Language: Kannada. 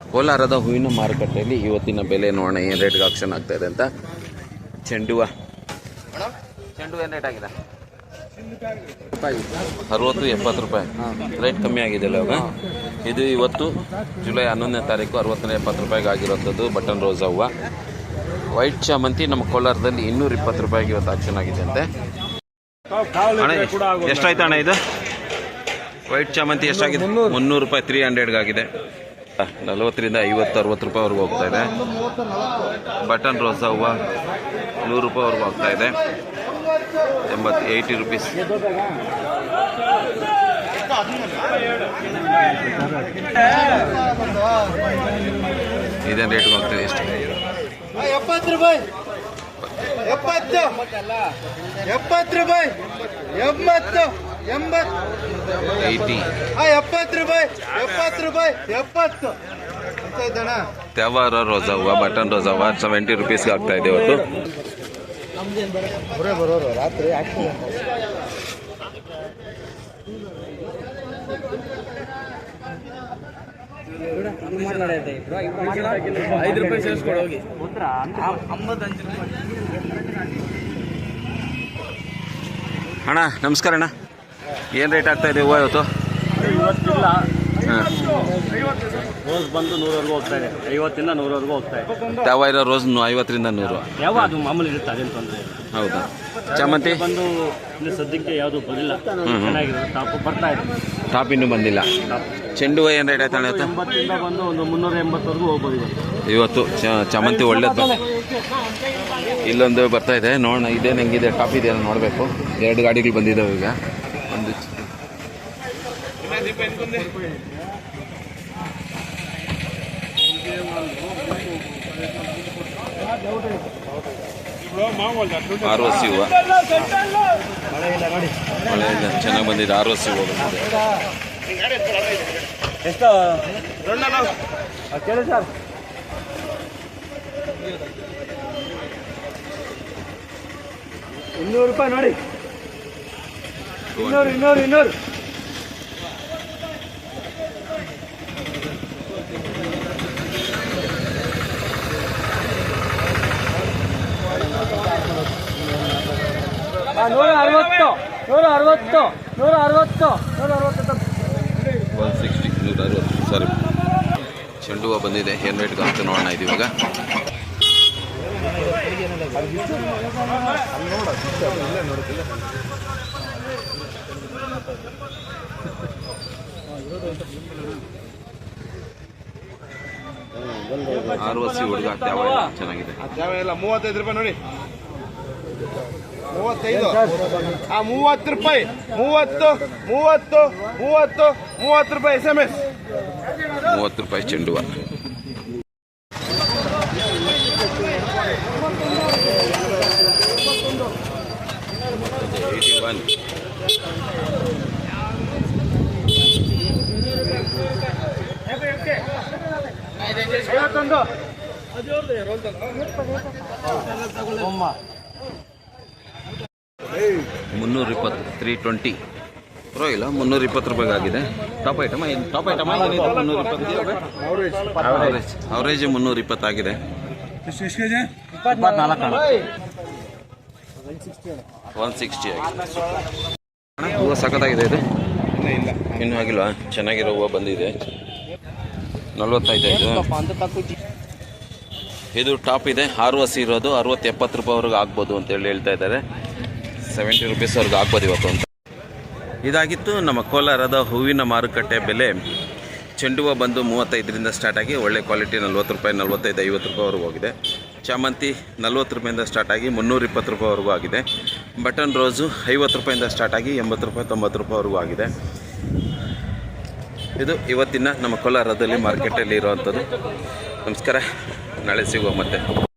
ಕೋಲಾರದ ಹೂವಿನ ಮಾರುಕಟ್ಟೆಯಲ್ಲಿ ಇವತ್ತಿನ ಬೆಲೆ ನೋಡೋಣ ಏನು ರೇಟ್ಗೆ ಆಕ್ಷನ್ ಆಗ್ತಾ ಇದೆ ಅಂತ. ಚೆಂಡು ಏನು ರೇಟ್ ಆಗಿದೆ? 60-70 ರೂಪಾಯಿ ರೇಟ್ ಕಮ್ಮಿ ಆಗಿದೆ ಇವಾಗ. ಇದು ಇವತ್ತು ಜುಲೈ 11ನೇ ತಾರೀಕು 60-70 ರೂಪಾಯಿಗೆ ಆಗಿರೋಂಥದ್ದು ಬಟನ್ ರೋಸ್ ಹೂವು. ವೈಟ್ ಚಾಮಂತಿ ನಮ್ಮ ಕೋಲಾರದಲ್ಲಿ 220 ರೂಪಾಯಿಗೆ ಇವತ್ತು ಆಕ್ಷನ್ ಆಗಿದೆ ಅಂತೆ. ಅಣ್ಣ ಎಷ್ಟಾಯ್ತು ಅಣ್ಣ ಇದು? ವೈಟ್ ಚಾಮಂತಿ ಎಷ್ಟಾಗಿದೆ? 300 ರೂಪಾಯಿ 300 ಆಗಿದೆ. 40ರಿಂದ 50-60 ರೂಪಾಯಿವರೆಗೂ ಹೋಗ್ತಾ ಇದೆ. ಬಟನ್ ರೋಸಾ ಹೂವು 100 ರೂಪಾಯಿವರೆಗೂ ಹೋಗ್ತಾ ಇದೆ. 80 ರೂಪೀಸ್. ಇದೇನು ರೇಟ್ಗೆ ಹೋಗ್ತದೆ? ಎಷ್ಟು? 70 ರೂಪಾಯಿ 70 70 ರೂಪಾಯಿ 80 80 80 70 ರೂಪಾಯಿ 70 ರೂಪಾಯಿ 70 ತ್ಯಾವಾರ ರೋಸಾ ಹೂವು ಬಟನ್ ರೋಸಾ ಹೂವು 70 ರೂಪೀಸ್ಗೆ ಆಗ್ತಾ ಇದೆ ಇವತ್ತು. ಬರೋರು ರಾತ್ರಿ ಅಣ್ಣ ನಮಸ್ಕಾರ ಅಣ್ಣ, ಏನು ರೇಟ್ ಆಗ್ತಾ ಇದೆ ಹೂವು ಇವತ್ತು? ರೋಸ್ ಬಂದು 100ವರೆಗೂ ಹೋಗ್ತಾ ಇದೆ. 50ರಿಂದ 100ವರೆಗೂ ಹೋಗ್ತಾ ಇದೆ. ತ್ಯಾವ ಇರೋ ರೋಸ್ 50ರಿಂದ 100. ಯಾವ ಅದು ಮಾಮೂಲಿ ಇರುತ್ತೆ, ಅದೇನು ತೊಂದರೆ ಇಲ್ಲ. ಹೌದಾ? ಚಾಮಂತಿ ಬಂದು ಇನ್ನು ಸದ್ಯಕ್ಕೆ ಯಾವುದು ಬರಲಿಲ್ಲ, ಚೆನ್ನಾಗಿದೆ. ಟಾಪ್ ಬರ್ತಾ ಇದೆ. ಟಾಪ್ ಇನ್ನೂ ಬಂದಿಲ್ಲ. ಚೆಂಡು ಹೂವು ಏನು ರೇಟ್ ಆಯ್ತು ಅಣ್ಣ? 80ರಿಂದ ಬಂದು ಒಂದು 380ವರೆಗೂ ಹೋಗ್ಬೋದು ಇವತ್ತು. ಚಾಮಂತಿ ಒಳ್ಳೇದು. ಇಲ್ಲೊಂದು ಬರ್ತಾ ಇದೆ ನೋಡೋಣ, ಇದೇನು ಹೆಂಗಿದೆ, ಟಾಪ್ ಇದೆಯಲ್ಲ ನೋಡಬೇಕು. 2 ಗಾಡಿಗಳು ಬಂದಿದ್ದಾವೆ ಈಗ. ಒಂದು ಆರ್ವಸಿ ಹೂವು ಮಳೆಯಿಂದ ಚೆನ್ನಾಗಿ ಬಂದಿದೆ. ಆರ್ವಸಿ ಹೂವು ಬಂದಿದೆ. ಎಷ್ಟು ಕೇಳಿ ಸರ್? 200 ರೂಪಾಯಿ ನೋಡಿ. 200 160 ಸರಿ. ಚೆಂಡು ಹೂವು ಬಂದಿದೆ. ಏನು ರೇಟ್ಗೆ ಅಂತ ನೋಡೋಣ ಇದು ಇವಾಗ. ಆರ್ವಸಿ ಹುಡುಗ ತ್ಯಾವ ಚೆನ್ನಾಗಿದೆ. 35 ರೂಪಾಯಿ ನೋಡಿ. 35 30 ರೂಪಾಯಿ 30 ರೂಪಾಯಿ SMS. 30 ರೂಪಾಯಿ ಚೆಂಡು ಹೂವು. $320 320 ಪರವಾಗಿಲ್ಲ. 320 ರೂಪಾಯಿಗೆ ಆಗಿದೆ. ಟಾಪ್ ಐಟಮ್ ಏನಿದೆ? 320 ಅವರೇಜ್ 320 ಆಗಿದೆ. 160 ಆಗಿದೆ. ಹೂವು ಸಖತ್ತಾಗಿದೆ. ಇದು ಇನ್ನೂ ಆಗಿಲ್ವಾ? ಚೆನ್ನಾಗಿರೋ ಹೂವು ಬಂದಿದೆ. 45 ಇದು ಟಾಪ್ ಇದೆ. ಆರ್ವಸಿ ಇರೋದು 60-70 ರೂಪಾಯಿವರೆಗೂ ಆಗ್ಬೋದು ಅಂತೇಳಿ ಹೇಳ್ತಾ ಇದ್ದಾರೆ. 70 ರೂಪೀಸ್ವರೆಗೂ ಆಗ್ಬೋದು ಇವತ್ತು ಅಂತ. ಇದಾಗಿತ್ತು ನಮ್ಮ ಕೋಲಾರದ ಹೂವಿನ ಮಾರುಕಟ್ಟೆ ಬೆಲೆ. ಚೆಂಡು ಹೂವು ಬಂದು 35ರಿಂದ ಸ್ಟಾರ್ಟ್ ಆಗಿ ಒಳ್ಳೆ ಕ್ವಾಲಿಟಿ 40 ರೂಪಾಯಿ 45-50 ರೂಪಾಯಿವರೆಗೂ ಹೋಗಿದೆ. ಚಾಮಂತಿ 40 ರೂಪಾಯಿಂದ ಸ್ಟಾರ್ಟ್ ಆಗಿ 320 ರೂಪಾಯಿವರೆಗೂ ಆಗಿದೆ. ಬಟನ್ ರೋಸು 50 ರೂಪಾಯಿಂದ ಸ್ಟಾರ್ಟ್ ಆಗಿ 80 ರೂಪಾಯಿ 90 ರೂಪಾಯಿವರೆಗೂ ಆಗಿದೆ. ಇದು ಇವತ್ತಿನ ನಮ್ಮ ಕೋಲಾರದಲ್ಲಿ ಮಾರ್ಕೆಟಲ್ಲಿ ಇರುವಂಥದ್ದು. ನಮಸ್ಕಾರ, ನಾಳೆ ಸಿಗುವ ಮತ್ತೆ.